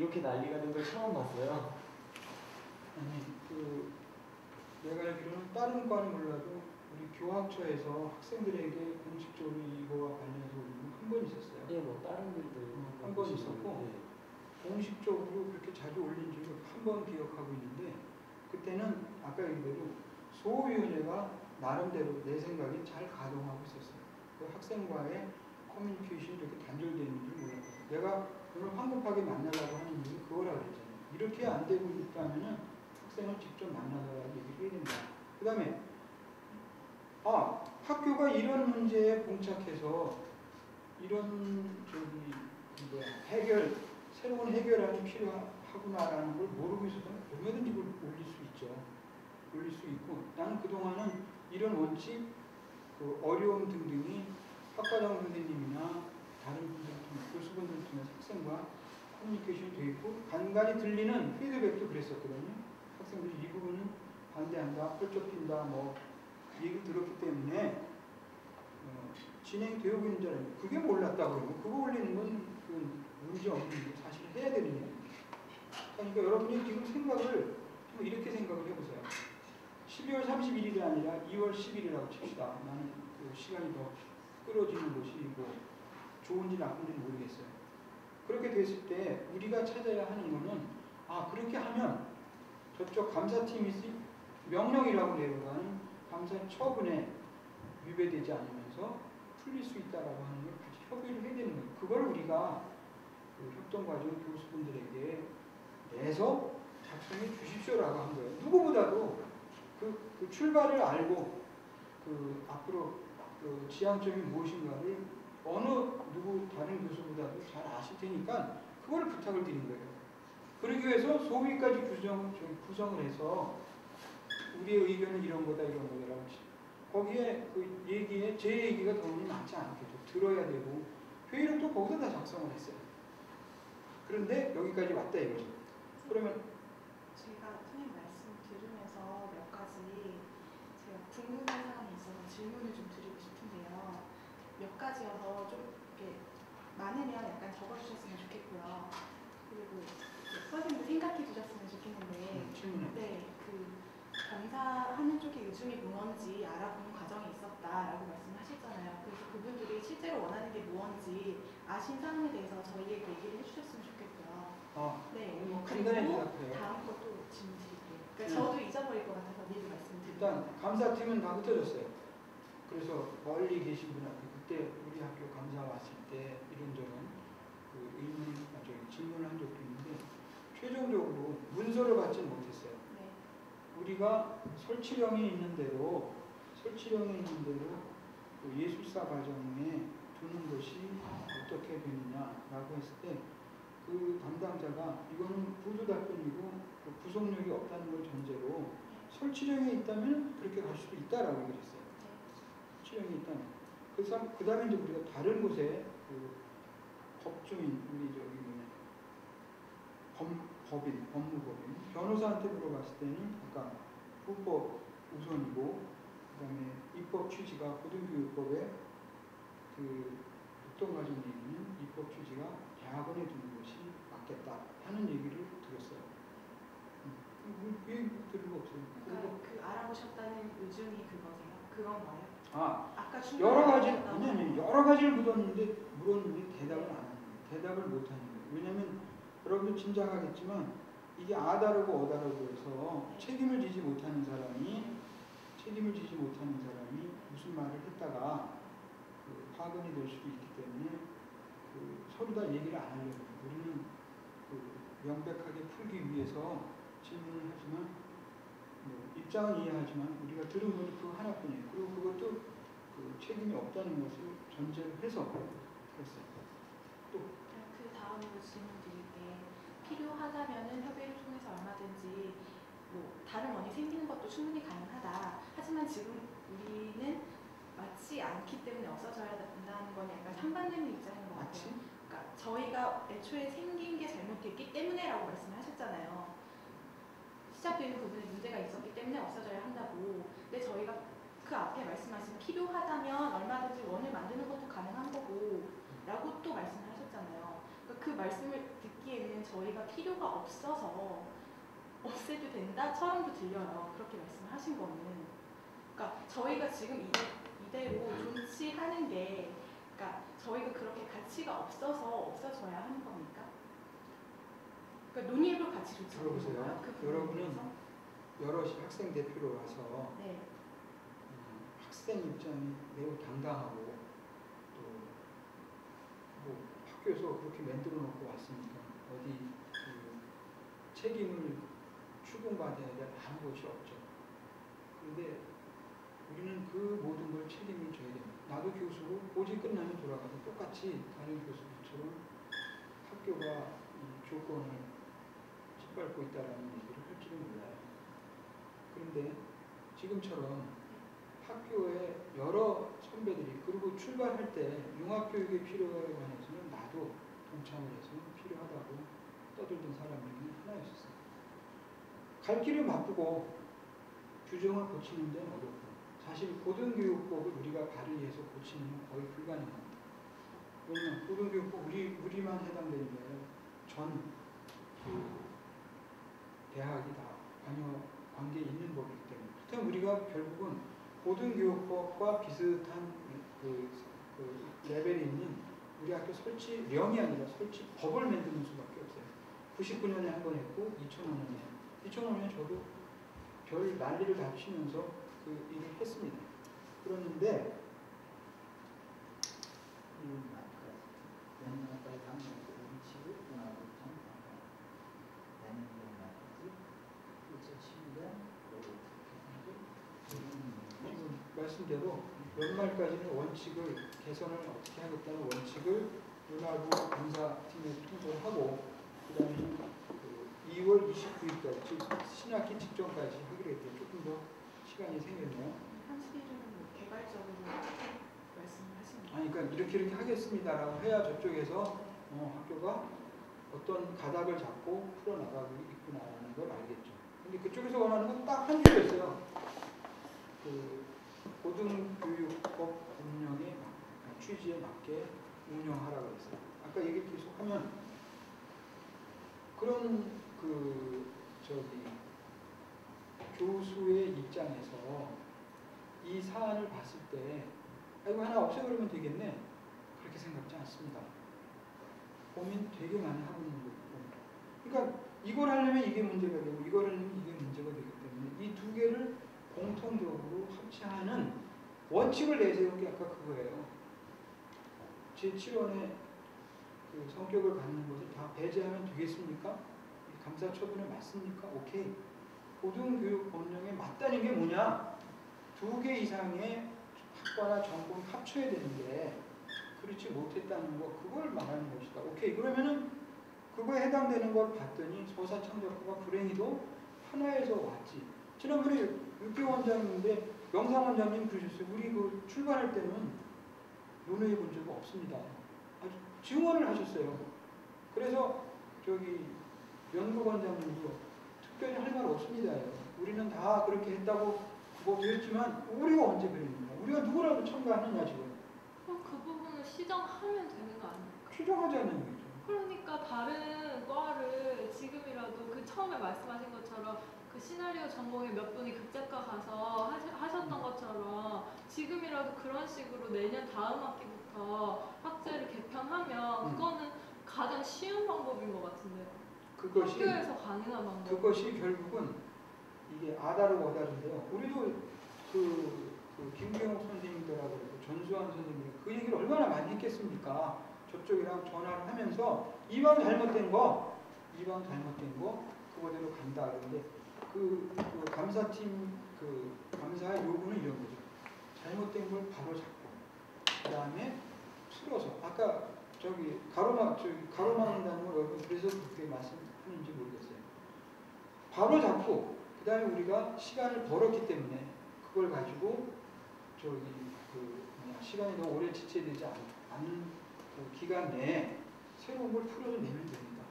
이렇게 난리가 된 걸 처음 봤어요. 아니, 내가 알기로는 다른 과는 몰라도 우리 교학처에서 학생들에게 공식적으로 이거와 관련해서 올리는 한 번 있었어요. 예, 뭐 다른 분들 한 번 있었고 공식적으로 그렇게 자주 올린 적이 한 번 기억하고 있는데 그때는 아까 얘기대로 소위원회가 나름대로 내 생각에 잘 가동하고 있었어요. 그 학생과의 커뮤니케이션이 이렇게 단절되어 있는 줄 몰랐어요. 내가 오늘 황급하게 만나려고 하는 이유는 그거라고 그랬잖아요. 이렇게 안 되고 있다면 학생을 직접 만나서 얘기를 해야 된다. 그 다음에 학교가 이런 문제에 봉착해서 이런 새로운 해결안이 필요하구나라는 걸 모르고 있어서는 얼마든지 올릴 수 있죠. 올릴 수 있고 나는 그동안은 이런 원칙, 어려움 등등이 학과장 선생님이나 다른 분들 통해 교수분들 통해서 학생과 커뮤니케이션이 되어 있고 간간히 들리는 피드백도 그랬었거든요. 학생들이 이 부분은 반대한다, 펼쳐핀다, 뭐 얘기를 들었기 때문에 진행되고 있는 줄 알았는데 그게 몰랐다고 그러면 그거 올리는 건 문제 없는 게 사실 해야 되는 일입니다. 그러니까 여러분이 지금 생각을 좀 이렇게 생각을 해보세요. 12월 31일이 아니라 2월 10일이라고 칩시다. 나는 그 시간이 더 끌어지는 것이 뭐 좋은지 나쁜지는 모르겠어요. 그렇게 됐을 때 우리가 찾아야 하는 거는 그렇게 하면 저쪽 감사팀이 명령이라고 내려가는 감사 처분에 위배되지 않으면서 풀릴 수 있다라고 하는 걸 같이 협의를 해야 되는 거예요. 그걸 우리가 협동과정 교수분들에게 내서 작성해 주십시오라고 한 거예요. 누구보다도 그 출발을 알고 앞으로 지향점이 무엇인가를 누구 다른 교수보다도 잘 아실 테니까 그걸 부탁을 드린 거예요. 그러기 위해서 소위까지 구성을 해서 우리의 의견은 이런 거다라고 거기에 제 얘기가 너무 많지 않겠죠. 들어야 되고 회의를 또 거기다 다 작성을 했어요. 그런데 여기까지 왔다 이거죠. 그러면 제가 선생님 말씀 들으면서 몇 가지 제가 궁금한 사항이 있어서 질문을 좀 드리고 싶은데요. 몇 가지여서 좀 이렇게 많으면 약간 적어주셨으면 좋겠고요. 그리고 선생님도 생각해 주셨으면 좋겠는데 네, 검사하는 쪽의 요즘이 뭔지 알아보는 과정이 있었다라고 말씀하셨잖아요. 그래서 그분들이 실제로 원하는 게 뭔지 아신 사항에 대해서 저희에게 얘기를 해주셨으면 좋겠고요. 네, 그리고 다음 것도 질문 드릴게요. 그러니까 저도 잊어버릴 것 같아서 미리 말씀드릴게요. 일단 감사팀은 다 흩어졌어요. 그래서 멀리 계신 분한테 그때 우리 학교 감사 왔을 때 이런저런 질문을 한 적도 있는데 최종적으로 문서를 받지 못했어요. 네. 우리가 설치령이 있는 대로 예술사 과정에 두는 것이 어떻게 되느냐라고 했을 때 그 담당자가 이거는 부도 답변이고 구속력이 없다는 걸 전제로 설치령이 있다면 그렇게 갈 수도 있다라고 얘기를 했어요. 설치령이 있다면. 그래서 그 다음에 이제 우리가 다른 곳에 법조인 법무법인 변호사한테 물어봤을 때는 아까 불법 우선이고 그다음에 입법 취지가 고등교육법의 협동과정 얘기는 입법 취지가 대학원에 두는 것이 맞겠다 하는 얘기를 들었어요. 왜 들은 거 없어요? 그 알아보셨다는 의중이 그거세요? 그건 뭐예요? 아까 여러 가지를 물었는데 대답을 안 하는 거예요. 대답을 못 하는 거예요. 왜냐하면 여러분도 짐작하겠지만 이게 아다르고 어다르고 해서 책임을 지지 못하는 사람이 무슨 말을 했다가 파근이 될 수도 있기 때문에 서로 다 얘기를 안 하려고 해요. 우리는 명백하게 풀기 위해서 질문을 하지만 입장은 이해하지만 우리가 들은 건 그거 하나뿐이에요. 그리고 그것도 책임이 없다는 것을 전제로 해서 그랬어요. 또 그 다음으로 질문 드릴게 필요하다면은 협의를 통해서 얼마든지 다른 원이 생기는 것도 충분히 가능하다. 하지만 지금 우리는 맞지 않기 때문에 없어져야 된다는 건 약간 상반되는 입장인 것 같아요. 그러니까 저희가 애초에 생긴 게 잘못됐기 때문에라고 말씀하셨잖아요. 시작되는 부분에 문제가 있었기 때문에 없어져야 한다고. 근데 저희가 그 앞에 말씀하신 필요하다면 얼마든지 원을 만드는 것도 가능한 거고 라고 또 말씀을 하셨잖아요. 그러니까 그 말씀을 듣기에는 저희가 필요가 없어서 없애도 된다처럼도 들려요. 그렇게 말씀하신 거는. 그러니까 저희가 지금 이대로 존치하는 게, 그러니까 저희가 그렇게 가치가 없어서 없어져야 하는 겁니까? 그러니까 논의해볼 가치 좋지 들어보세요. 않나요? 그 여러분은 부분에 대해서? 여럿이 학생 대표로 와서 네. 학생 입장이 매우 당당하고 또 뭐 학교에서 그렇게 만들어 놓고 왔으니까 어디 그 책임을 추궁받아야 될 아무것이 없죠. 그런데 우리는 그 모든 걸 책임을 져야 됩니다. 나도 교수고 오직 끝나면 돌아가서 똑같이 다른 교수들처럼 학교가 이 조건을 짓밟고 있다는 얘기를 할지는 몰라요. 그런데 지금처럼 학교의 여러 선배들이 그리고 출발할 때 융합교육의 필요에 관해서는 나도 동참을 해서 필요하다고 떠들던 사람 중에 하나였었어요. 갈 길은 바쁘고 규정을 고치는 데는 어렵고 사실 고등교육법을 우리가 발의해서 고치는 건 거의 불가능합니다. 왜냐하면 고등교육법 우리만 해당되는 거예요. 전 대학이 다 관계 있는 법이기 때문에. 그렇다면 우리가 결국은 고등교육법과 비슷한 그 레벨이 있는 우리 학교 설치령이 아니라 설치법을 만드는 수밖에 없어요. 99년에 한 번 했고 2005년에 저도 별 난리를 다 치면서 그 일을 했습니다. 그러는데 말씀대로 연말까지는 원칙을 개선을 어떻게 하겠다는 원칙을 문화부 감사팀에 통보를 하고 그다음에 2월 29일까지 즉 신학기 직전까지 하기로 했대요. 조금 더 시간이 생겼네요. 현실은 개발적으로 말씀을 하시는 아니 그러니까 이렇게 하겠습니다라고 해야 저쪽에서 학교가 어떤 가닥을 잡고 풀어나가고 있구나라는 걸 알겠죠. 근데 그쪽에서 원하는 건 딱 한 줄이었어요. 그 고등교육법 운영의 취지에 맞게 운영하라고 했어요. 아까 얘기 계속하면 그런 교수의 입장에서 이 사안을 봤을 때 이거 하나 없애버리면 되겠네 그렇게 생각지 않습니다. 고민 되게 많이 하고 있는 거고 그러니까 이걸 하려면 이게 문제가 되고 이걸 하려면 이게 문제가 되기 때문에 이 두 개를 공통적으로 합치하는 원칙을 내세운 게 아까 그거예요. 제7원의 그 성격을 갖는 것을 다 배제하면 되겠습니까? 감사 처분에 맞습니까? 오케이. 고등교육 법령에 맞다는 게 뭐냐? 2개 이상의 학과나 전공을 합쳐야 되는데 그렇지 못했다는 거 그걸 말하는 것이다. 오케이. 그러면은 그거에 해당되는 걸 봤더니 서사창작부가 불행히도 하나에서 왔지. 지난번에 육교 원장님인데 영상 원장님 그러셨어요. 우리 그 출발할 때는 논의해 본 적이 없습니다. 아주 증언을 하셨어요. 그래서 연구 원장님도 특별히 할 말 없습니다. 우리는 다 그렇게 했다고 뭐 했지만 우리가 언제 그랬느냐. 우리가 누구라도 첨가하느냐 지금. 그럼 그 부분을 시정하면 되는 거 아닙니까? 시정하자는 얘기죠. 그러니까 다른 과를 지금이라도 그 처음에 말씀하신 것처럼 그 시나리오 전공에 몇 분이 극작가 가서 하셨던 것처럼 지금이라도 그런 식으로 내년 다음 학기부터 학제를 개편하면 그거는 가장 쉬운 방법인 것 같은데요. 학교에서 가능한 방법. 그것이 결국은 이게 아다르고 어다른데요. 우리도 그 김경옥 선생님들하고 전수환 선생님이 그 얘기를 얼마나 많이 했겠습니까? 저쪽이랑 전화를 하면서 이 방 잘못된 거 그거대로 간다 그러는데 그 감사팀 감사의 요구는 이런 거죠. 잘못된 걸 바로 잡고 그 다음에 풀어서 아까 가로막는다는 걸 여러분 그래서 그렇게 말씀하는지 모르겠어요. 바로 잡고 그 다음에 우리가 시간을 벌었기 때문에 그걸 가지고 시간이 너무 오래 지체되지 않는 그 기간 내에 새로운 걸 풀어서 내면 됩니다.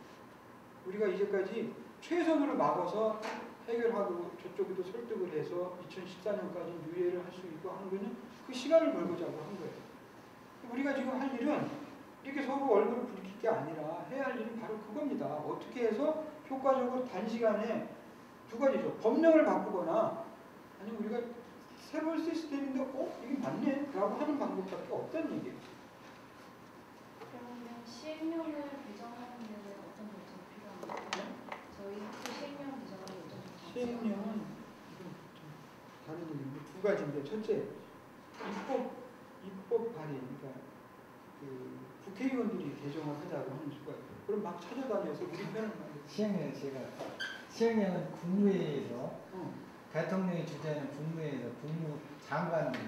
우리가 이제까지 최선으로 막아서 해결하고 저쪽에도 설득을 해서 2014년까지 유예를 할 수 있고 하는 거는 그 시간을 벌고자 한 거예요. 우리가 지금 할 일은 이렇게 서로 얼굴을 붉힐 게 아니라 해야 할 일은 바로 그겁니다. 어떻게 해서 효과적으로 단시간에 두 가지죠. 법령을 바꾸거나 아니면 우리가 새로운 시스템인데 이게 맞네? 라고 하는 방법밖에 없다는 얘기예요. 그러면 시행령을 개정하는 데는 어떤 절차가 필요한가요? 저희 학교 시행령 개정하는 어떤 절차가 시행령은 좀 다른 얘기인데 두 가지인데 첫째 입법 발의 그러니까 그 국회의원들이 개정을 하자고 하는 수가 있고 그럼 막 찾아다녀서 우리 편을 시행령은 국무회의에서 대통령이 주재하는 국무회의에서 국무장관이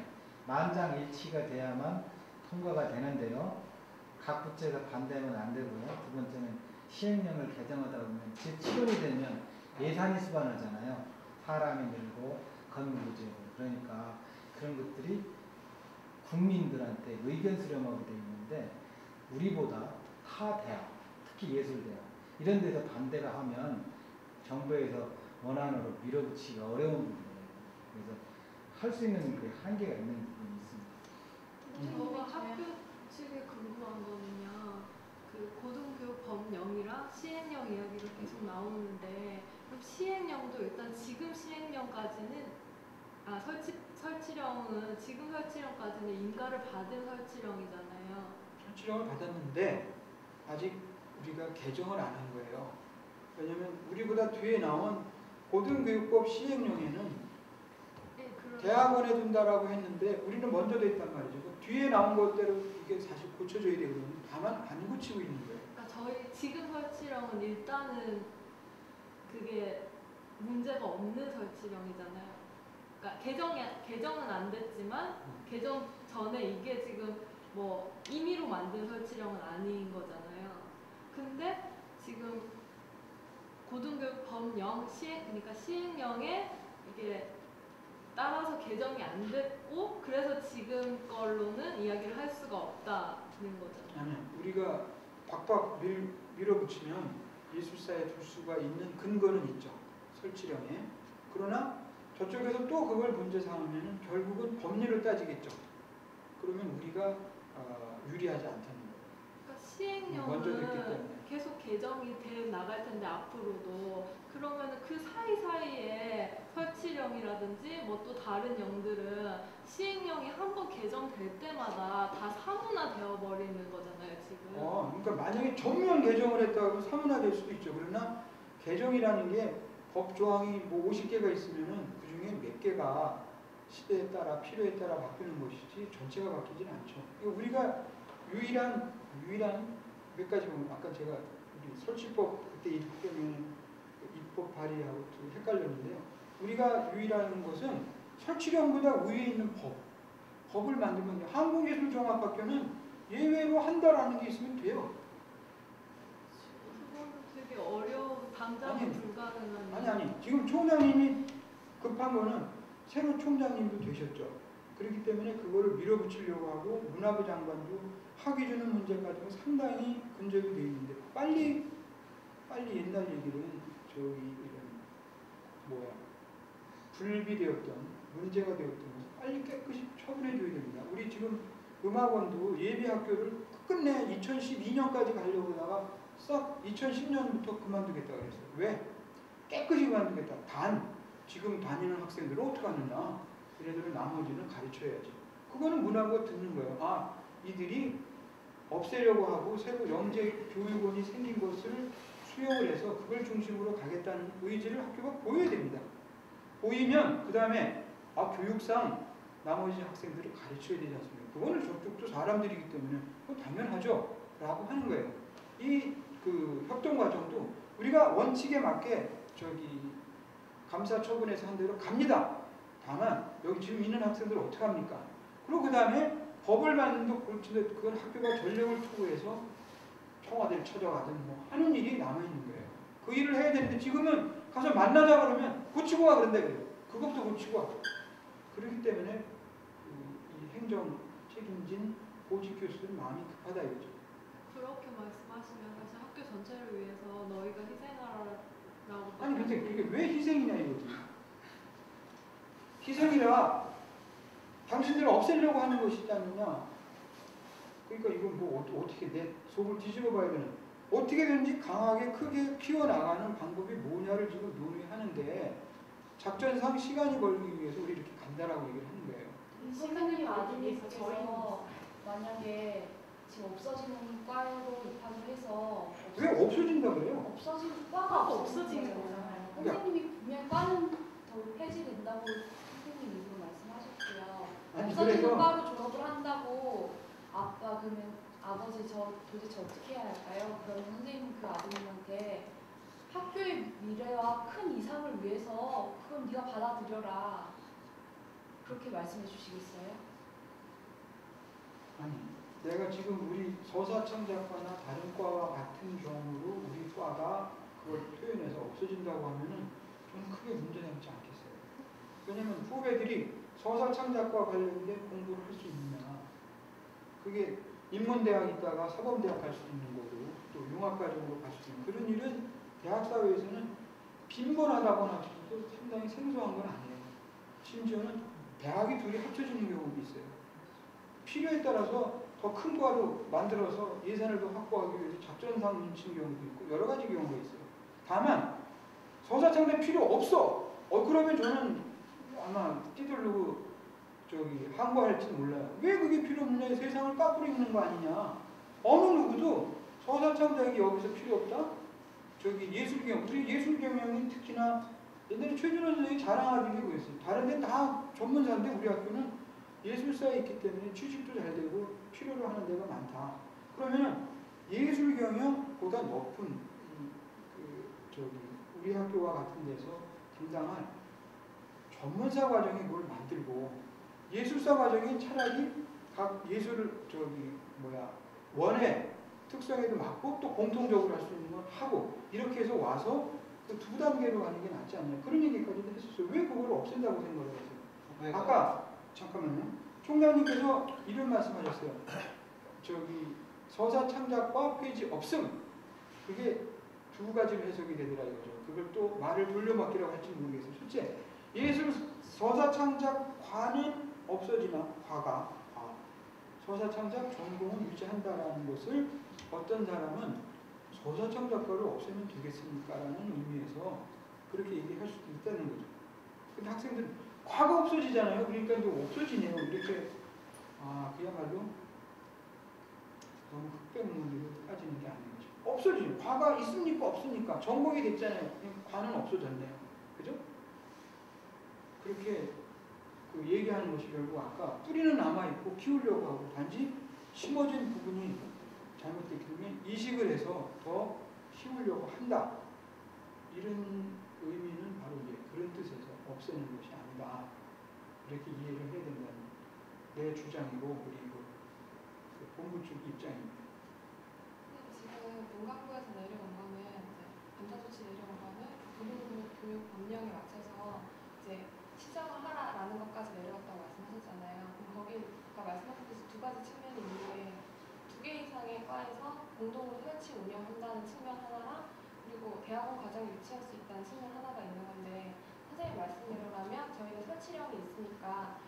만장일치가 돼야만 통과가 되는데요. 각 부처에서 반대하면 안 되고요. 두 번째는 시행령을 개정하다 보면 제7월이 되면 예산이 수반하잖아요. 사람이 늘고 건물 부재고 그러니까 그런 것들이 국민들한테 의견 수렴하게 되어 있는데 우리보다 타 대학, 특히 예술대학 이런 데서 반대가 하면 정부에서 원안으로 밀어붙이기가 어려운 부분이에요. 그래서 할 수 있는 그 한계가 있는 부분이 있습니다. 저가 학교 측에 궁금한 거는요. 그 고등교육 법령이랑 시행령 이야기가 계속 나오는데 그럼 시행령도 일단 지금 시행령까지는 설치령은 지금 설치령까지는 인가를 받은 설치령이잖아요. 설치령을 받았는데 아직 우리가 개정을 안 한 거예요. 왜냐하면 우리보다 뒤에 나온 고등교육법 시행령에는 대학원에 둔다라고 했는데 우리는 먼저 됐단 말이죠. 그 뒤에 나온 것대로 이게 사실 고쳐져야 되거든요. 다만 안 고치고 있는 거예요. 그러니까 저희 지금 설치령은 일단은 그게 문제가 없는 설치령이잖아요. 그러니까 개정은 안 됐지만 개정 전에 이게 지금 뭐 임의로 만든 설치령은 아닌 거잖아요. 근데 지금 고등교육 법령 그러니까 시행령에 이게 따라서 개정이 안 됐고 그래서 지금 걸로는 이야기를 할 수가 없다는 거잖아요. 아니, 우리가 박박 밀어붙이면 예술사에 둘 수가 있는 근거는 있죠. 설치령에. 그러나 저쪽에서 또 그걸 문제 삼으면 결국은 법리로 따지겠죠. 그러면 우리가 유리하지 않다는 거예요. 먼저 됐기 시행령은 때문에. 계속 개정이 돼 나갈 텐데 앞으로도 그러면 그 사이사이에 설치령이라든지 뭐 또 다른 영들은 시행령이 한 번 개정될 때마다 다 사문화 되어버리는 거잖아요 지금. 그러니까 만약에 전면 개정을 했다고 사문화 될 수도 있죠. 그러나 개정이라는 게 법 조항이 뭐 50개가 있으면은 그 중에 몇 개가 시대에 따라 필요에 따라 바뀌는 것이지 전체가 바뀌지는 않죠. 우리가 유일한 몇 가지 보면 아까 제가 우리 설치법 그때 때문에 입법 발의하고 좀 헷갈렸는데요. 우리가 유일한 것은 설치령보다 위에 있는 법을 만들면 한국예술종합학교는 예외로 한다라는 게 있으면 돼요. 그거는 되게 어려운 당장은 불가능한. 아니 지금 총장님이 급한 거는 새로 총장님도 되셨죠. 그렇기 때문에 그거를 밀어붙이려고 하고 문화부 장관도 학위 주는 문제 가지고 상당히 근접이 되어 있는데 빨리 옛날 얘기는 불비되었던 문제가 되었던 것을 빨리 깨끗이 처분해 줘야 됩니다. 우리 지금 음악원도 예비학교를 끝내 2012년까지 가려고 하다가 싹 2010년부터 그만두겠다 그랬어요. 왜? 깨끗이 그만두겠다. 지금 다니는 학생들은 어떻게 하느냐. 얘네들은 나머지는 가르쳐야지. 그거는 문화부가 듣는 거예요. 이들이 없애려고 하고 새로 영재 교육원이 생긴 것을 수용을 해서 그걸 중심으로 가겠다는 의지를 학교가 보여야 됩니다. 보이면 그 다음에 교육상 나머지 학생들을 가르쳐야 되지 않습니까? 그거는 저쪽도 사람들이기 때문에 그거 당연하죠. 라고 하는 거예요. 이 그 협동 과정도 우리가 원칙에 맞게 감사 처분에서 한 대로 갑니다. 다만 여기 지금 있는 학생들 어떻게 합니까? 그리고 그 다음에 법을 만든도 그렇지만 그건 학교가 전력을 투구해서 청와대를 찾아가든 뭐 하는 일이 남아있는 거예요. 그 일을 해야 되는데 지금은 가서 만나자 그러면 고치고 와 그런데 그래요. 그것도 고치고 와. 그렇기 때문에 이 행정 책임진 보직 교수들 마음이 급하다 이거죠. 그렇게 말씀하시면 사실 학교 전체를 위해서 너희가 희생하라고. 아니 근데 그게 왜 희생이냐 이거지. 희생이라 당신들을 없애려고 하는 것이지 않느냐. 그러니까 이건 뭐 어떻게 내 속을 뒤집어 봐야 되는, 어떻게든지 강하게 크게 키워나가는 방법이 뭐냐를 지금 논의하는데, 작전상 시간이 걸리기 위해서 우리 이렇게 간다라고 얘기를 하는 거예요. 선생님 저희는 아드님께서 만약에 지금 없어지는 과로 입학을 해서 왜 없어진다 그래요? 없어지는 과가 없어지는 거잖아요. 거잖아요. 선생님이 분명 과는 더 폐지된다고 선생님 입으로 말씀하셨고요. 아니, 없어지는 그래서 과로 졸업을 한다고 아빠 그러면 아버지 저 도대체 어떻게 해야 할까요? 그러면 선생님 그 아드님한테 학교의 미래와 큰 이상을 위해서 그건 네가 받아들여라 그렇게 말씀해 주시겠어요? 아니, 내가 지금 우리 서사창작과나 다른 과와 같은 경우로 우리 과가 그걸 표현해서 없어진다고 하면은 저는 크게 문제 삼지 않겠어요. 왜냐면 후배들이 서사창작과 관련된 공부를 할 수 있느냐, 그게 인문대학 있다가 사범대학 갈 수 있는 거고 또 융합과정으로 갈 수 있는 그런 일은 대학 사회에서는 빈번하다거나 또 상당히 생소한 건 아니에요. 심지어는 대학이 둘이 합쳐지는 경우도 있어요. 필요에 따라서 더 큰 과로 만들어서 예산을 더 확보하기 위해서 작전상 뭉친 경우도 있고 여러 가지 경우가 있어요. 다만 서사창작 필요 없어. 그러면 저는 아마 띠들르고 항거할지 몰라요. 왜 그게 필요 없느냐, 세상을 까꾸로 읽는 거 아니냐. 어느 누구도 서사창작이 여기서 필요 없다. 예술경영, 우리 예술경영이 특히나 옛날에 최준호 선생님이 자랑하던 게 그랬어요. 다른 데는 다 전문사인데 우리 학교는 예술사에 있기 때문에 취직도 잘 되고 필요로 하는 데가 많다. 그러면 예술경영보다 높은 우리 학교와 같은 데서 담당할 전문사 과정에 뭘 만들고, 예술사 과정이 차라리 각 예술을 원의 특성에도 맞고 또 공통적으로 할 수 있는 걸 하고, 이렇게 해서 와서 그 두 단계로 가는 게 낫지 않냐, 그런 얘기까지도 했었어요. 왜 그걸 없앤다고 생각을 하세요? 아까 잠깐만요. 총장님께서 이런 말씀하셨어요. 서사창작과 페이지 없음, 그게 두 가지로 해석이 되더라 이거죠. 그걸 또 말을 돌려막기라고 할지 모르겠어요. 실제 예술 서사창작과는 없어지나, 서사창작 전공을 유지한다라는 것을 어떤 사람은 서사창작과를 없애면 되겠습니까? 라는 의미에서 그렇게 얘기할 수도 있다는 거죠. 근데 학생들은 과가 없어지잖아요. 그러니까 이제 없어지네요. 이렇게 그야말로 너무 흑백문으로 따지는 게 아닌 거죠. 없어지죠. 과가 있습니까? 없습니까? 전공이 됐잖아요. 과는 없어졌네요. 그죠? 그렇게 얘기하는 것이 결국 아까 뿌리는 남아있고 키우려고 하고 단지 심어진 부분이 잘못됐기 때문에 이식을 해서 더 키우려고 한다. 이런 의미는 바로 이제 그런 뜻에서 없애는 것이 아니다. 이렇게 이해를 해야 된다는 내 주장이고 그리고 본부 쪽 입장입니다. 지금 문광부에서 내려온 거는 감사조치 내려온 거는 교육 법령에 맞춰서 이제 시정을 하라라는 것까지 내려왔다고 말씀하셨잖아요. 그럼 거기가 말씀하셨듯이 두 가지 측면이 있는데, 2개 이상의 과에서 공동으로 설치 운영한다는 측면 하나랑 그리고 대학원 과정에 위치할 수 있다는 측면 하나가 있는 건데, 선생님 말씀대로라면 저희는 설치령이 있으니까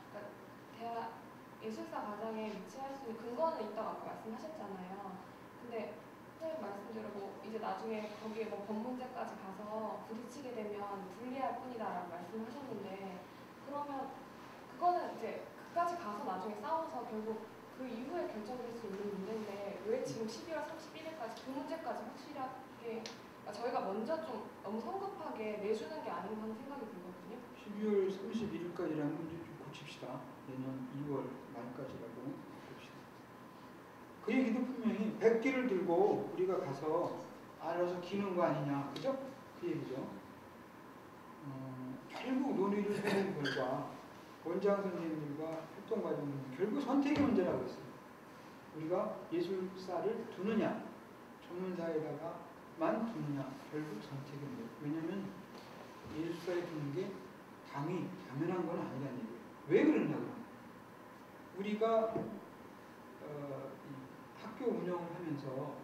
대학 예술사 과정에 위치할 수 있는 근거는 있다고 아까 말씀하셨잖아요. 근데 선생님 말씀대로 이제 나중에 거기에 법 문제까지 가서 부딪히게 되면 불리할 뿐이다라고 말씀하셨는데, 그러면 그거는 이제 그까지 가서 나중에 싸워서 결국 그 이후에 결정될 수 있는 문제인데, 왜 지금 12월 31일까지 그 문제까지 확실하게 저희가 먼저 좀 너무 성급하게 내주는 게 아닌가 하는 생각이 들거든요. 12월 31일까지라는 문제 좀 고칩시다. 내년 2월 말까지라고 봅시다. 그 얘기도 분명히 100기를 들고 우리가 가서 알아서 기는 거 아니냐, 그죠? 그 얘기죠. 결국 논의를 해본 결과 원장 선생님들과 활동과정은 결국 선택의 문제라고 했어요. 우리가 예술사를 두느냐, 전문사에다가만 두느냐, 결국 선택의 문제. 왜냐하면 예술사에 두는 게 당연한 건 아니라는 얘기예요. 왜 그러냐고. 우리가 학교 운영을 하면서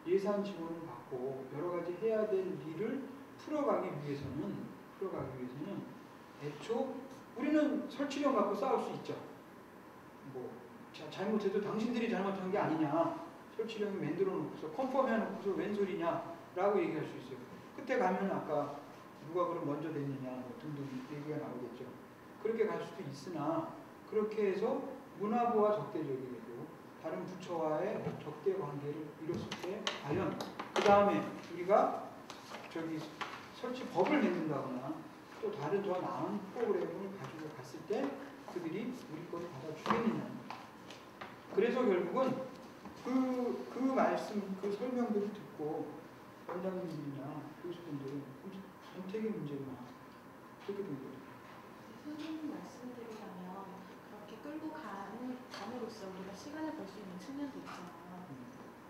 예산 지원을 받고 여러 가지 해야 될 일을 풀어가기 위해서는 애초 우리는 설치령 갖고 싸울 수 있죠. 잘못해도 당신들이 잘못한 게 아니냐. 설치령이 만들어 놓고서 컨펌 해놓고서 웬 소리냐라고 얘기할 수 있어요. 그때 가면 아까 누가 그럼 먼저 됐느냐 뭐 등등 얘기가 나오겠죠. 그렇게 갈 수도 있으나 그렇게 해서 문화부와 적대적이 되고 다른 부처와의 적대 관계를 이뤘을 때 과연 그 다음에 우리가 저기 설치법을 만든다거나 또 다른 더 나은 프로그램을 가지고 갔을 때 그들이 우리 걸 받아주겠느냐. 그래서 결국은 그 말씀, 그 설명들을 듣고 원장님이나 교수분들은 선택의 문제구나 그렇게 된 거죠. 선생님 말씀드리자면 그렇게 끌고 감으로써 우리가 시간을 벌 수 있는 측면도 있잖아요.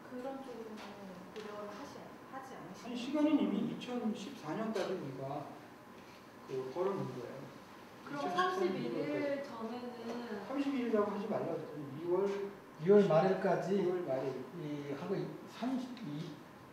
그런 쪽으로는 고려를 하지 않으시나요? 아니 시간은 이미 2014년까지 우리가 걸어놓은 거예요. 그럼 31일 전에는 31일이라고 하지 말라고 했더니 2월 말일까지 2월 말일 하고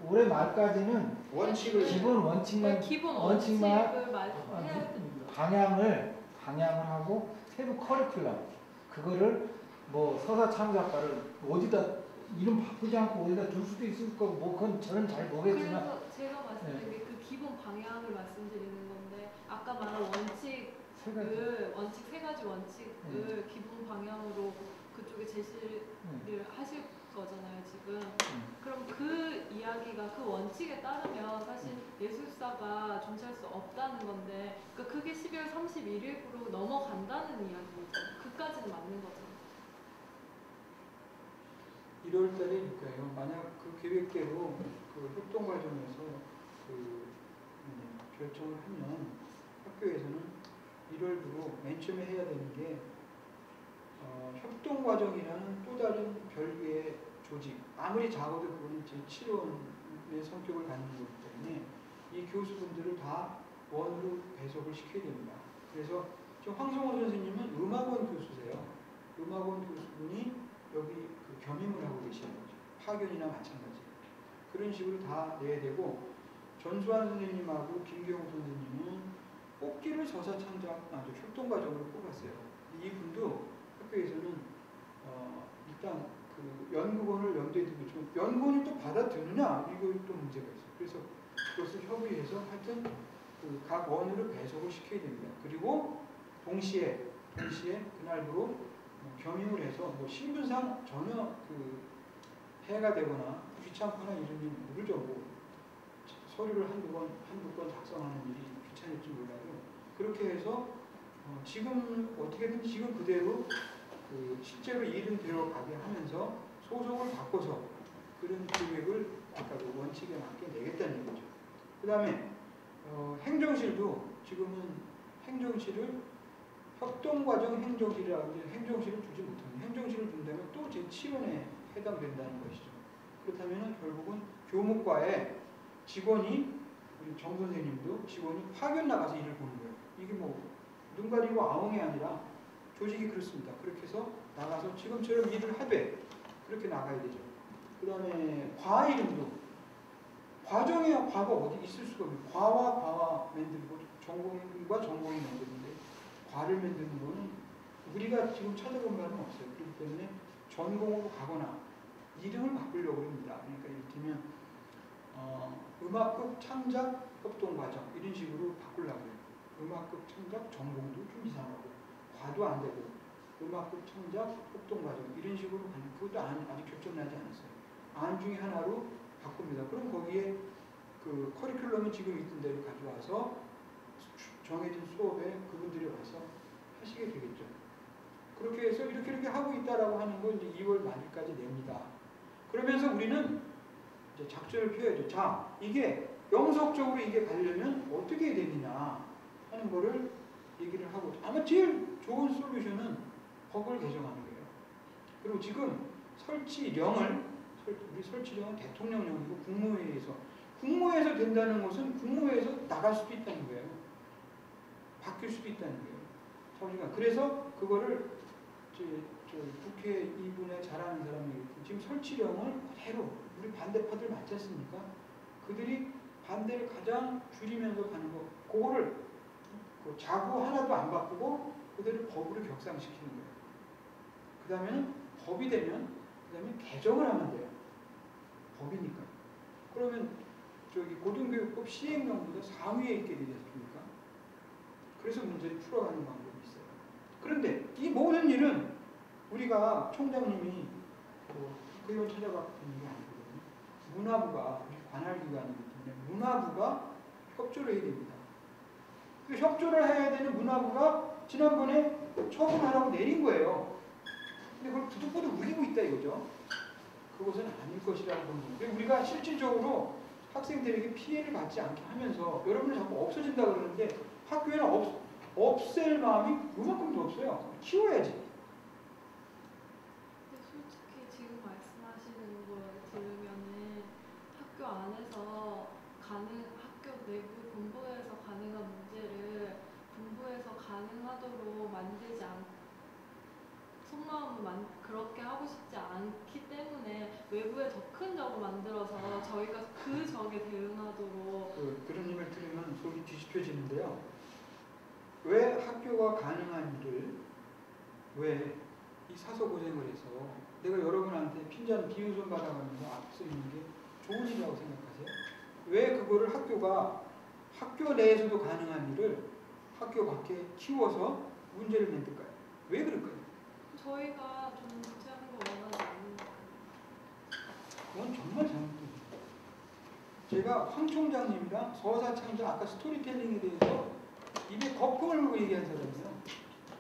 올해 말까지는 원칙을 기본 원칙만 기본 원칙만 원칙을 말해야 됩니다. 방향을 하고 세부 커리큘럼 그거를 뭐 서사 창작가를 어디다 이름 바꾸지 않고 어디다 둘 수도 있을 거고 뭐 그건 저는 잘 모르겠지만 그래서 제가 말씀드린 게 그 기본 방향을 말씀드리는 건데 아까 말한 원칙 세 가지 원칙을 기본 방향으로 그쪽에 제시를 하실 거잖아요 지금. 그럼 그 이야기가 그 원칙에 따르면 사실 예술사가 존재할 수 없다는 건데 그러니까 그게 12월 31일부로 넘어간다는 이야기죠. 그까지는 맞는 거죠. 1월 달이니까요. 만약 그 계획대로 그 협동 과정에서 결정을 하면 학교에서는 1월부로 맨 처음에 해야 되는 게 협동 과정이라는 또 다른 별개의 조직. 아무리 작아도 그거는 제7원의 성격을 갖는 거기 때문에 이 교수분들을 다 원으로 배속을 시켜야 됩니다. 그래서 지금 황성호 선생님은 음악원 교수세요. 음악원 교수분이 여기 그 겸임을 하고 계시는 거죠. 파견이나 마찬가지. 그런 식으로 다 내야 되고 전수환 선생님하고 김경호 선생님은 뽑기를 협동 과정으로 뽑았어요. 이분도 학교에서는 일단 그 연구원을 염두에 두고 있지만 연구원이 또 받아들느냐 이거 또 문제가 있어요. 그래서 그것을 협의해서 하여튼 그 각 원으로 배속을 시켜야 됩니다. 그리고 동시에 그날부로 겸임을 해서 뭐 신분상 전혀 그 해가 되거나 귀찮거나 이러면 모르죠. 뭐 서류를 한두 번 작성하는 일이 귀찮을지 몰라도 그렇게 해서 지금 어떻게든 지금 그대로 그 실제로 일은 들어가게 하면서 소속을 바꿔서 그런 계획을 아까 그 원칙에 맞게 내겠다는 얘기죠. 그 다음에 행정실도 지금은 행정실을 협동과정 행정실이라고 하는데 행정실을 주지 못합니다. 행정실을 준다면 또 제7원에 해당된다는 것이죠. 그렇다면 결국은 교무과에 직원이 우리 정 선생님도 직원이 파견 나가서 일을 보는 거예요. 이게 뭐 눈 가리고 아웅이 아니라 조직이 그렇습니다. 그렇게 해서 나가서 지금처럼 일을 하되 그렇게 나가야 되죠. 그 다음에 과 이름도 과정이야 과가 어디 있을 수가 없어요. 과와 만들고 전공과 전공이 만드는데 과를 만드는 거는 우리가 지금 찾아본 바는 없어요. 그렇기 때문에 전공으로 가거나 이름을 바꾸려고 합니다. 그러니까 이를테면 음악극 창작 협동과정 이런 식으로 바꾸려고 해요. 음악극 창작 전공도 좀 이상하고 과도 안 되고 음악극 창작 협동과정 이런 식으로 가는 그것도 아직 결정나지 않았어요. 안 중에 하나로 바꿉니다. 그럼 거기에 그 커리큘럼이 지금 있던 대로 가져와서 정해진 수업에 그분들이 와서 하시게 되겠죠. 그렇게 해서 이렇게 하고 있다라고 하는 건 이제 2월 말일까지 냅니다. 그러면서 우리는 이제 작전을 펴야죠. 자, 이게 영속적으로 이게 가려면 어떻게 해야 되느냐 하는 거를 얘기를 하고 아마 제일 좋은 솔루션은 법을 개정하는 거예요. 그리고 지금 우리 설치령은 대통령령이고 국무회의에서 된다는 것은 국무회의에서 나갈 수도 있다는 거예요. 바뀔 수도 있다는 거예요. 그래서 그거를 국회 이분에 잘하는 사람이 지금 설치령을 그대로 우리 반대파들 맞지 않습니까? 그들이 반대를 가장 줄이면서 가는 거 그거를 그 자구 하나도 안 바꾸고 그대로 법으로 격상시키는 거예요. 그 다음에는 법이 되면 그다음에 개정을 하면 돼요. 법이니까. 그러면 저기 고등교육법 시행령보다 상위에 있게 되지 않습니까? 그래서 문제를 풀어가는 방법이 있어요. 그런데 이 모든 일은 우리가 총장님이 국회의원 찾아봤던 게 아니거든요. 문화부가 우리 관할기관이기 때문에 문화부가 협조를 해야 됩니다. 그 협조를 해야 되는 문화부가 지난번에 처분하라고 내린 거예요. 근데 그걸 부득부득 우기고 있다 이거죠. 그것은 아닐 것이라고 보는 거예요. 우리가 실질적으로 학생들에게 피해를 받지 않게 하면서 여러분은 자꾸 없어진다 그러는데 학교에는 없앨 마음이 그만큼도 없어요. 키워야지. 근데 솔직히 지금 말씀하시는 걸 들으면은 학교 안에서 학교 내부 본부에서 가능한 문제를 본부에서 가능하도록 만들지 속마음을 그렇게 하고 싶지 않기 때문에 외부에 더 큰 적을 만들어서 저희가 그 적에 대응하도록 그런 얘기를 들으면 속이 뒤집혀지는데요. 왜 학교가 가능한 일을 왜 이 사서 고생을 해서 내가 여러분한테 핀잔 비웃음 받아가면서 앞서 있는 게 좋은 일이라고 생각하세요? 왜 그거를 학교 내에서도 가능한 일을 학교 밖에 키워서 문제를 만들까요? 왜 그럴까요? 저희가 좀 구체하는 거 원하지 않으니까. 그건 정말 잘못됩니다. 제가 황 총장님이랑 서사창장 아까 스토리텔링에 대해서 입에 거품을 물고 얘기한 사람이에요.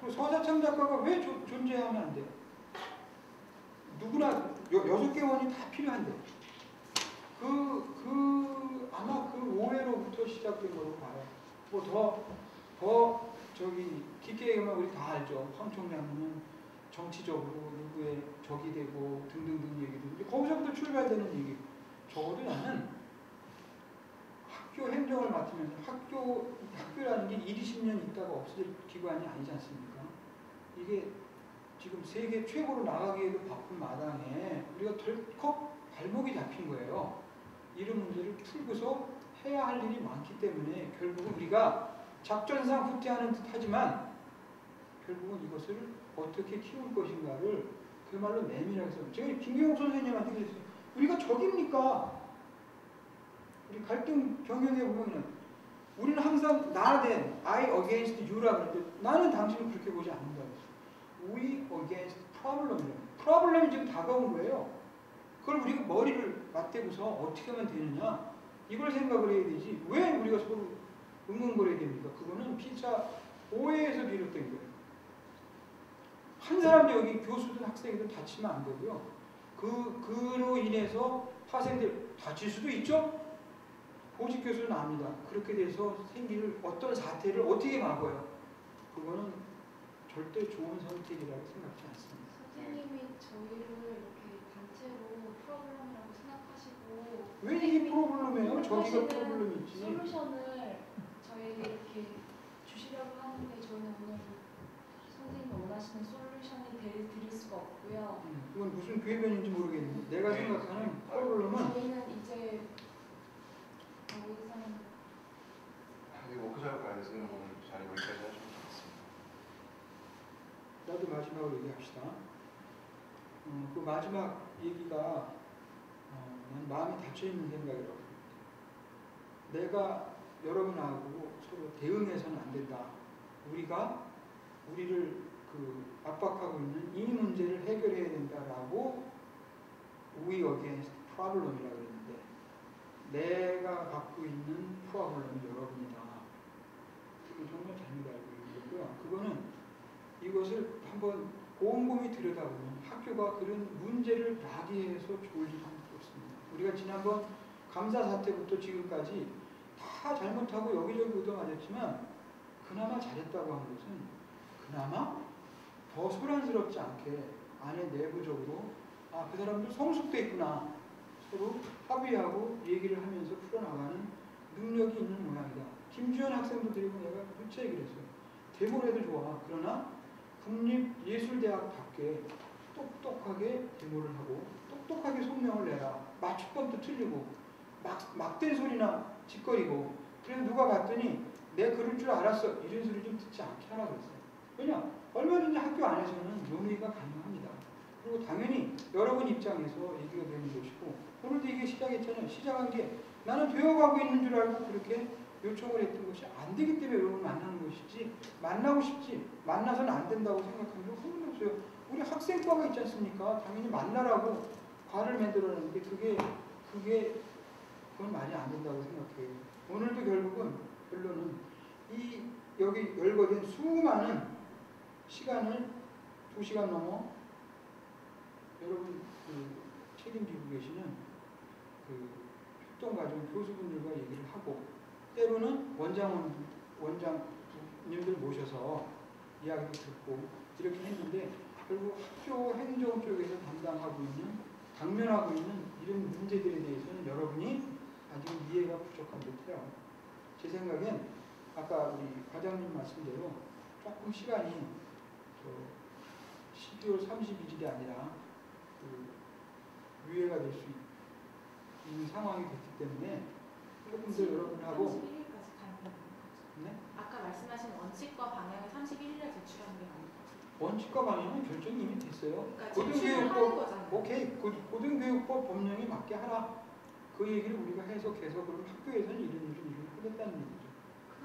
그리고 서사창 작가가 왜 존재하면 안 돼요? 누구나 6개 원이 다 필요한데 아마 그 오해로부터 시작된 거로 봐요. 뭐 더 깊게 얘기하면 우리 다 알죠. 황 총장님은 정치적으로 누구의 적이 되고 등등등 얘기들. 거기서부터 출발되는 얘기. 적어도 나는 학교 행정을 맡으면서 학교라는 게 20년 있다가 없어질 기관이 아니지 않습니까? 이게 지금 세계 최고로 나가기에도 바쁜 마당에 우리가 덜컥 발목이 잡힌 거예요. 이런 문제를 풀고서 해야 할 일이 많기 때문에 결국은 우리가 작전상 후퇴하는 듯 하지만 결국은 이것을 어떻게 키울 것인가를 그야말로 내밀어서 제가 김경욱 선생님한테 그랬어요. 우리가 적입니까? 우리 갈등 경영에 보면은 우리는 항상 나 대 I against you라 그러는데 나는 당신을 그렇게 보지 않는다. We against problem이에요. 프로블럼이 지금 다가온 거예요. 그걸 우리가 머리를 맞대고서 어떻게 하면 되느냐 이걸 생각을 해야 되지 왜 우리가 서로 응원거려야 됩니까? 그거는 피차 오해에서 비롯된 거예요. 한 사람도 여기 교수든 학생이든 다치면 안 되고요. 그로 인해서 학생들 다칠 수도 있죠. 보직 교수는 압니다. 그렇게 돼서 생길 어떤 사태를 어떻게 막아요? 그거는 절대 좋은 선택이라고 생각지 않습니다. 선생님이 저희를 이렇게 단체로 프로그램이라고 생각하시고 왜 이게 프로블럼이에요? 저기가 프로블럼이지. 솔루션을 저희에게 이렇게 주시려고 하는데 저희는 오늘 선생님이 원하시는 솔루션을 드릴 수가 없고요. 그건 무슨 궤변인지 모르겠는데 내가 생각하는 프로블럼은 저희는 이제 의사는 워크숍 가야돼서 오늘 잘 여기까지 하시면 좋겠습니다. 나도 마지막으로 얘기합시다. 그 마지막 얘기가 난 마음이 닫혀있는 생각이라고 봅니다. 내가 여러분하고 서로 대응해서는 안 된다. 우리를 압박하고 있는 이 문제를 해결해야 된다라고 We against problem이라고 그랬는데 내가 갖고 있는 프로블럼이 여러분이다. 이거 정말 잘못 알고 있는 거고요. 그거는 이것을 한번 곰곰이 들여다보면 학교가 그런 문제를 야기해서 좋을 일 하나도 없습니다. 우리가 지난번 감사 사태부터 지금까지 다 잘못하고 여기저기 얻어맞았지만 그나마 잘했다고 하는 것은 그나마 더 소란스럽지 않게 안에 내부적으로 그 사람들 성숙돼 있구나. 서로 합의하고 얘기를 하면서 풀어나가는 능력이 있는 모양이다. 김주현 학생도 드리고 내가 일체 얘기를 했어요. 데모를 해도 좋아. 그러나 국립예술대학답게 똑똑하게 데모를 하고 똑똑하게 소명을 내라. 맞춤법도 틀리고 막된 소리나 짓거리고 그래서 누가 봤더니 내가 그럴 줄 알았어. 이런 소리 좀 듣지 않게 하라 그랬어요. 왜냐? 얼마든지 학교 안에서는 논의가 가능합니다. 그리고 당연히 여러분 입장에서 얘기가 되는 것이고 오늘도 이게 시작했잖아요. 시작한 게 나는 되어가고 있는 줄 알고 그렇게 요청을 했던 것이 안 되기 때문에 여러분 만나는 것이지 만나고 싶지 만나서는 안 된다고 생각한 적 한 번도 없어요. 우리 학생과가 있지 않습니까? 당연히 만나라고 과를 만들어놨는데 그건 말이 안 된다고 생각해요. 오늘도 결론은 이 여기 열거된 수많은 시간을 2시간 넘어 여러분 책임지고 계시는 협동과정 교수분들과 얘기를 하고 때로는 원장님들 모셔서 이야기도 듣고 이렇게 했는데 결국 학교 행정 쪽에서 당면하고 있는 이런 문제들에 대해서는 여러분이 아직 이해가 부족한 듯해요. 제 생각엔 아까 우리 과장님 말씀대로 조금 시간이 12월 31일이 아니라 유예가 될 수 있는 상황이 됐기 때문에 조금 더 여러분하고 31일까지 가는 게 아닌 거죠. 네? 아까 말씀하신 원칙과 방향을 31일에 제출하는 게 아닌 거죠. 원칙과 방향은 결정이 이미 됐어요. 그러니까 제출을 하는 거잖아요. 오케이. 고등교육법 법령에 맞게 하라. 그 얘기를 우리가 해석해서 그럼 학교에서는 이런 하겠다는 얘기죠.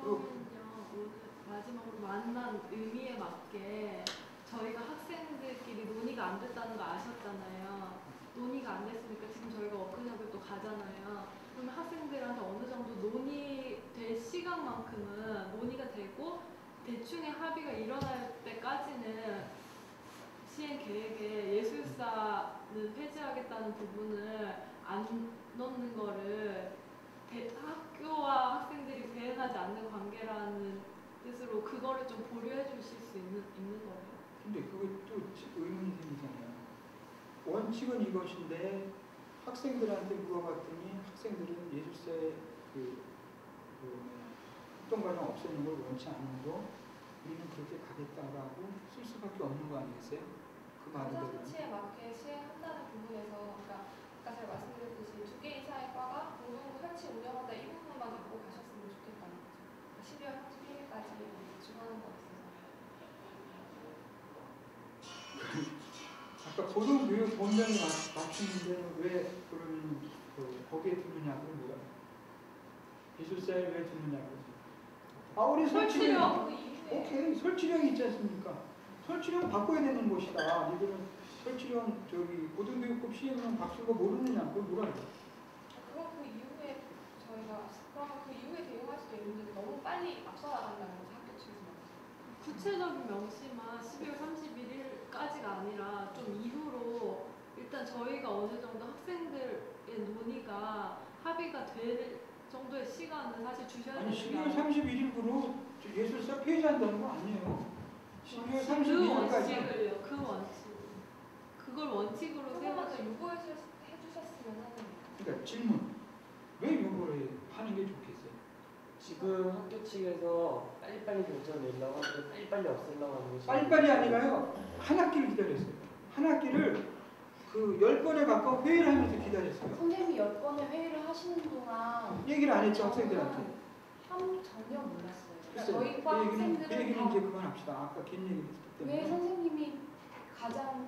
그러면요, 오늘 마지막으로 만난 의미에 맞게 저희가 학생들끼리 논의가 안 됐다는 거 아셨잖아요. 논의가 안 됐으니까 지금 저희가 워크숍을 또 가잖아요. 그러면 학생들한테 어느 정도 논의될 시간만큼은 논의가 되고 대충의 합의가 일어날 때까지는 시행 계획에 예술사는 폐지하겠다는 부분을 안 넣는 거를 학교와 학생들이 배은하지 않는 관계라는 뜻으로 그거를 좀 보류해 주실 수 있는 거예요. 근데 그것도 의문이 생기잖아요. 원칙은 이것인데 학생들한테 물어봤더니 학생들은 예술사의 활동과정 없애는 걸 원치 않는도 우리는 그렇게 가겠다라고 쓸 수밖에 없는 거 아니겠어요? 그 말은 조치에 맞게 시행한다는 부분에서 그러니까 아까 제가 말씀드렸듯이 2개 이상의 과가 공동 설치 운영하다 이 부분만 갖고 가셨으면 좋겠다는 거죠. 12월 31일까지 주관한 거 있어서. 아까 고등교육 본장이 맞추는데 왜 그러면 거기에 두느냐고 뭐야? 예술사에 왜 두느냐고? 우리 설치령 오케이 설치령이 있지 않습니까? 설치령 바꿔야 되는 것이다. 이들은 설치령 고등교육법 시행령 바뀐 거 모르느냐? 그걸 뭐라 그래? 그럼 그 이후에 저희가 그러면 그 이후에 대응할 수도 있는데 너무 빨리 앞서 나간다는 거죠 학교 측에서. 구체적인 명시만 12월 31일까지가 아니라 좀 이후로 일단 저희가 어느 정도 학생들의 논의가 합의가 될 정도의 시간은 사실 주셔야 되는 게 12월 31일부로 예술사 폐지한다는 거 아니에요. 12월 31일까지. 그 원칙. 그걸 원칙으로 조금만 더 세워서 유보해 주셨으면 하는. 그러니까 질문. 왜 요거를 하는 게 좋겠어요? 지금 학교 측에서 빨리빨리 결정 내려고 하는데 빨리빨리 없애려고 하는 것이 빨리빨리 아니라요. 한 학기를 기다렸어요. 한 학기를 10번에 가까운 회의를 하면서 기다렸어요. 선생님이 10번의 회의를 하시는 동안 얘기를 안 했죠, 학생들한테. 전혀 몰랐어요. 글쎄요. 저희 과 그 얘기는 이제 학생들은 그만합시다. 아까 긴 얘기를 했기 때문에. 왜 선생님이 가장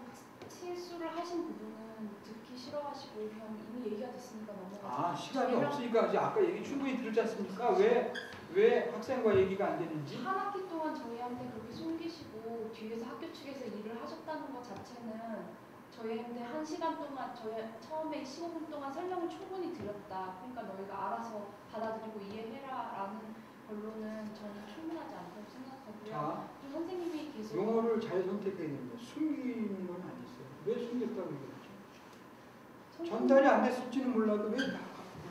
실수를 하신 부분은 듣기 싫어하시고 그냥 이미 얘기가 됐으니까 넘어가서 시간이 저희랑 없으니까 이제 아까 얘기 충분히 들었지 않습니까? 왜 학생과 얘기가 안 되는지? 한 학기 동안 저희한테 그렇게 숨기시고 뒤에서 학교 측에서 일을 하셨다는 것 자체는 저희한테 1시간 동안 처음에 15분 동안 설명을 충분히 드렸다. 그러니까 너희가 알아서 받아들이고 이해해라 라는 걸로는 저는 충분하지 않다고 생각하고요. 자, 또 선생님이 계속 용어를 잘 선택해야 됩니다. 숨기는 건 아니었어요. 왜 숨겼다고 얘기했죠? 전달이 안 됐을지는 몰라도 왜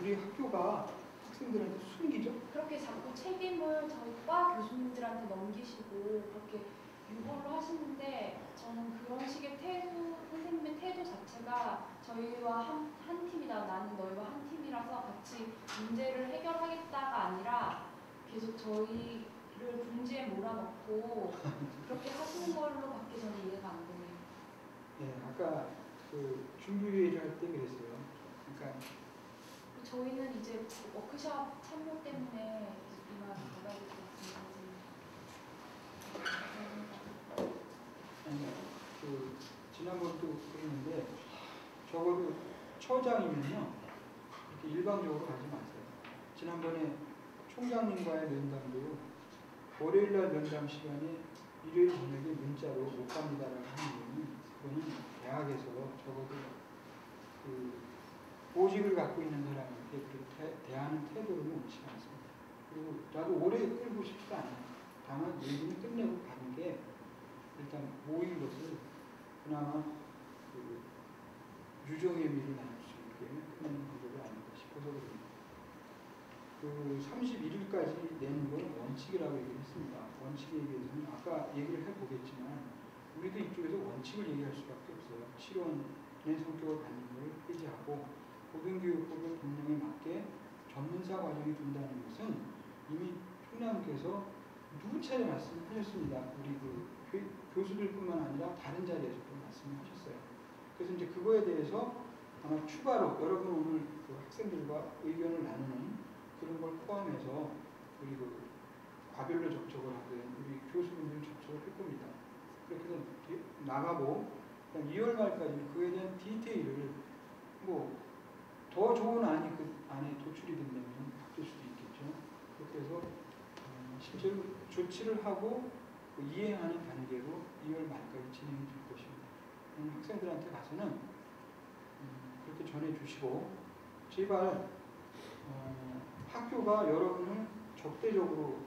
우리 학교가 학생들한테 숨기죠? 그렇게 자꾸 책임을 저희 과 교수님들한테 넘기시고 그렇게 유보를 하시는데 저는 그런 식의 태도, 선생님의 태도 자체가 저희와 한 팀이다. 나는 너희와 한 팀이라서 같이 문제를 해결하겠다가 아니라 계속 저희를 궁지에 몰아넣고 그렇게 하시는 걸로밖에 저는 이해가 안 되네요. 네, 아까 준비회의를 할 때 그랬어요. 그러니까 저희는 이제 워크숍 참여 때문에 이만 나가게 되었습니다. 지난번도 그 적어도 처장이면요 이렇게 일방적으로 가지 마세요. 지난번에 총장님과의 면담도 월요일날 면담 시간에 일요일 저녁에 문자로 못 갑니다라고 하는 거는 그거는 대학에서 적어도 그 보직을 갖고 있는 사람한테 그렇게 대하는 태도는 옳지 않습니다. 그리고 나도 오래 끌고 싶지도 않아요. 다만 얘기는 끝내고 가는 게 일단 모인 것을 그나마 그 유종의 미를 나눌 수 있게 끝내는 방법이 아닌가 싶어서 그럽니다. 그 31일까지 내는 건 원칙이라고 얘기를 했습니다. 원칙에 대해서는 아까 얘기를 해보겠지만 우리도 이쪽에서 원칙을 얘기할 수밖에 없어요. 실원의 성격을 갖는 걸 해제하고 고등교육법의 법령에 맞게 전문사 과정이 된다는 것은 이미 총장님께서 누차례 말씀하셨습니다. 우리 그 교수들뿐만 아니라 다른 자리에서도 말씀을 하셨어요. 그래서 이제 그거에 대해서 아마 추가로 여러분 오늘 그 학생들과 의견을 나누는 그런 걸 포함해서 우리 그 과별로 접촉을 하든 우리 교수분들 접촉을 할 겁니다. 그렇게 해서 나가고 2월 말까지 그에 대한 디테일을 뭐 더 좋은 안이 그 안에 도출이 된다면 바뀔 수도 있겠죠. 그렇게 해서 실제로 조치를 하고 이행하는 단계로 2월 말까지 진행이 될 것입니다. 학생들한테 가서는 그렇게 전해주시고 제발 학교가 여러분을 적대적으로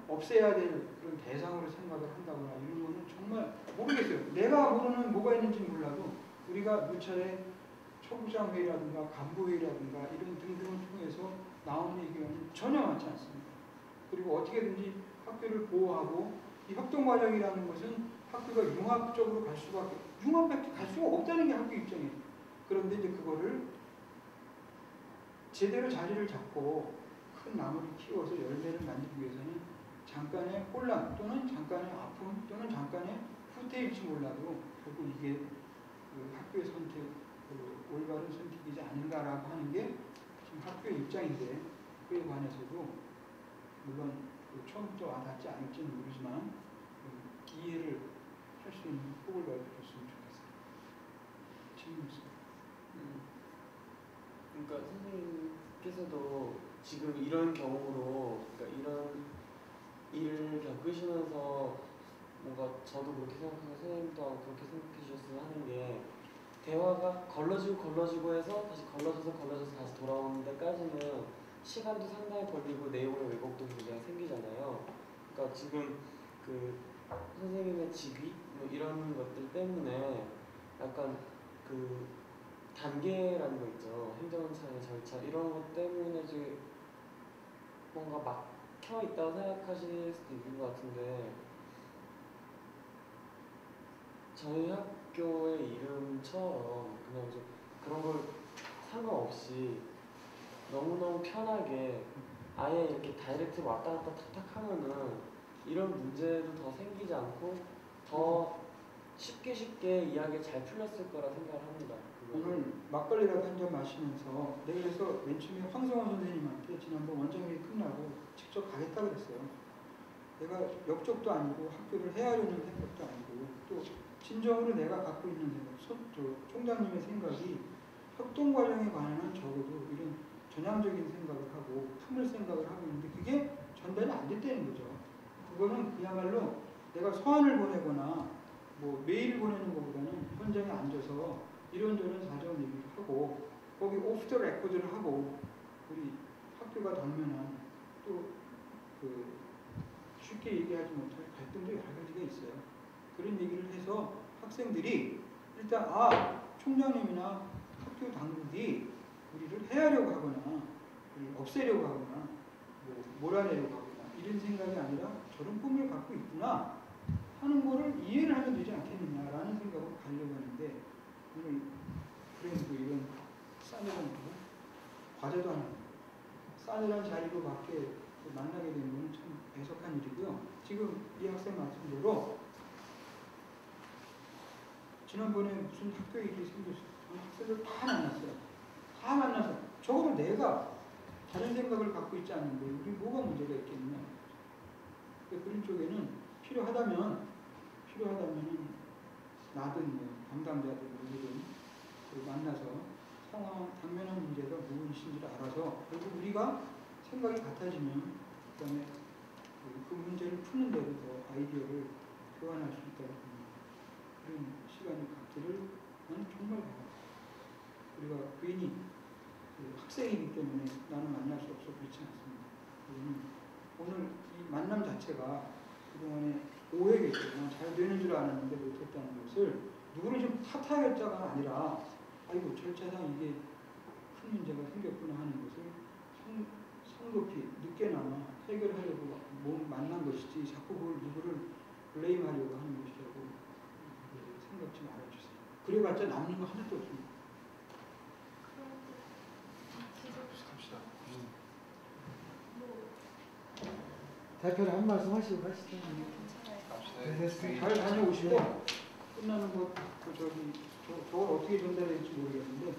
없애야 될 그런 대상으로 생각을 한다거나 이런 거는 정말 모르겠어요. 내가 모르는 뭐가 있는지 몰라도 우리가 몇 차례 초부장 회의라든가 간부 회의라든가 이런 등등을 통해서 나오는 의견은 전혀 맞지 않습니다. 그리고 어떻게든지 학교를 보호하고 이 협동과정이라는 것은 학교가 융합적으로 갈 수밖에 융합밖에 갈 수가 없다는 게 학교 입장이에요. 그런데 이제 그거를 제대로 자리를 잡고 큰 나무를 키워서 열매를 만들기 위해서는 잠깐의 혼란 또는 잠깐의 아픔 또는 잠깐의 후퇴일지 몰라도 결국 이게 그 학교의 선택, 그 올바른 선택이지 않은가라고 하는 게 지금 학교의 입장인데 그에 관해서도 물론 처음부터 와닿지 않을지는 모르지만 이해를 할 수 있는 폭을 넓혀줬으면 좋겠어요. 질문 있습니다. 그러니까 선생님께서도 지금 이런 경우로 그러니까 이런 일을 겪으시면서 뭔가 저도 그렇게 생각하고 선생님도 그렇게 생각해 주셨으면 하는 게 대화가 걸러지고 해서 다시 걸러져서 다시 돌아오는 데까지는 시간도 상당히 걸리고 내용의 왜곡도 굉장히 생기잖아요. 그러니까 지금 그 선생님의 직위 뭐 이런 것들 때문에 약간 그 단계라는 거 있죠. 행정상의 절차 이런 것 때문에 지금 뭔가 막혀 있다고 생각하실 수도 있는 것 같은데 저희 학교의 이름처럼 그냥 좀 그런 걸 상관없이 너무너무 편하게 아예 이렇게 다이렉트 왔다 갔다 탁탁 하면은 이런 문제도 더 생기지 않고 더 쉽게 이야기 잘 풀렸을 거라 생각을 합니다. 오늘 막걸리라도 한 잔 마시면서 내가 그래서 맨 처음에 황성원 선생님한테 지난번 원장회의 끝나고 직접 가겠다 그랬어요. 내가 역적도 아니고 학교를 헤아리는 생각도 아니고 또 진정으로 내가 갖고 있는 생각, 총장님의 생각이 협동과정에 관한 적어도 이런 전향적인 생각을 하고 품을 생각을 하고 있는데 그게 전달이 안 됐다는 거죠. 그거는 그야말로 내가 서한을 보내거나 뭐 메일을 보내는 것보다는 현장에 앉아서 이런저런 사정 얘기를 하고 거기 오프 더 레코드를 하고 우리 학교가 당면한 또 그 쉽게 얘기하지 못할 갈등도 여러 가지가 있어요. 그런 얘기를 해서 학생들이 일단 총장님이나 학교 당국이 우리를 해하려고 하거나 우리를 없애려고 하거나 뭐 몰아내려고 하거나 이런 생각이 아니라 저런 꿈을 갖고 있구나 하는 거를 이해를 하면 되지 않겠느냐라는 생각으로 가려고 하는데 오늘 그래도 이런 싸늘한 과제도 하나 싸늘한 자리로 밖에 만나게 되는 건 참 애석한 일이고요. 지금 이 학생 말씀대로 지난번에 무슨 학교 일이 생겼어요. 학생들 다 만났어요. 다 만나서 적어도 내가 다른 생각을 갖고 있지 않는데 우리 뭐가 문제가 있겠느냐. 그런 쪽에는 필요하다면 나든 뭐 담당자들 누구든 만나서 상황 당면한 문제가 무엇인지를 알아서 그리고 우리가 생각이 같아지면 그다음에 그 문제를 푸는 데도 더 아이디어를 교환할 수 있다고 봅니다. 그런 시간이 갖기를 나는 정말 바랍니다. 우리가 괜히 학생이기 때문에 나는 만날 수 없어 그렇지 않습니다. 오늘 이 만남 자체가 그동안에 오해겠죠. 잘 되는 줄 알았는데 못했다는 것을 누구를 좀 탓하겠자가 아니라 아이고 절차상 이게 큰 문제가 생겼구나 하는 것을 성급히 늦게나마 해결하려고 만난 것이지 자꾸 그걸 누구를 블레임하려고 하는 것이라고 생각지 말아주세요. 그래봤자 남는 거 하나도 없습니다. 시작합시다. 대표님 한 말씀 하시고 가시죠. 갑시다. 잘 다녀오시고 끝나는 것 저걸 어떻게 전달해야 될지 모르겠는데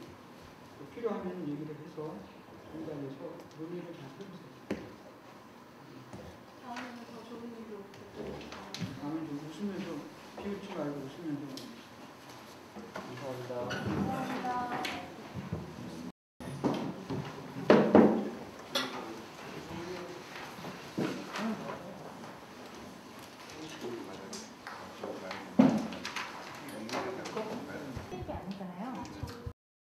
필요하면 얘기를 해서 전달해서 논의를 잘 해보세요.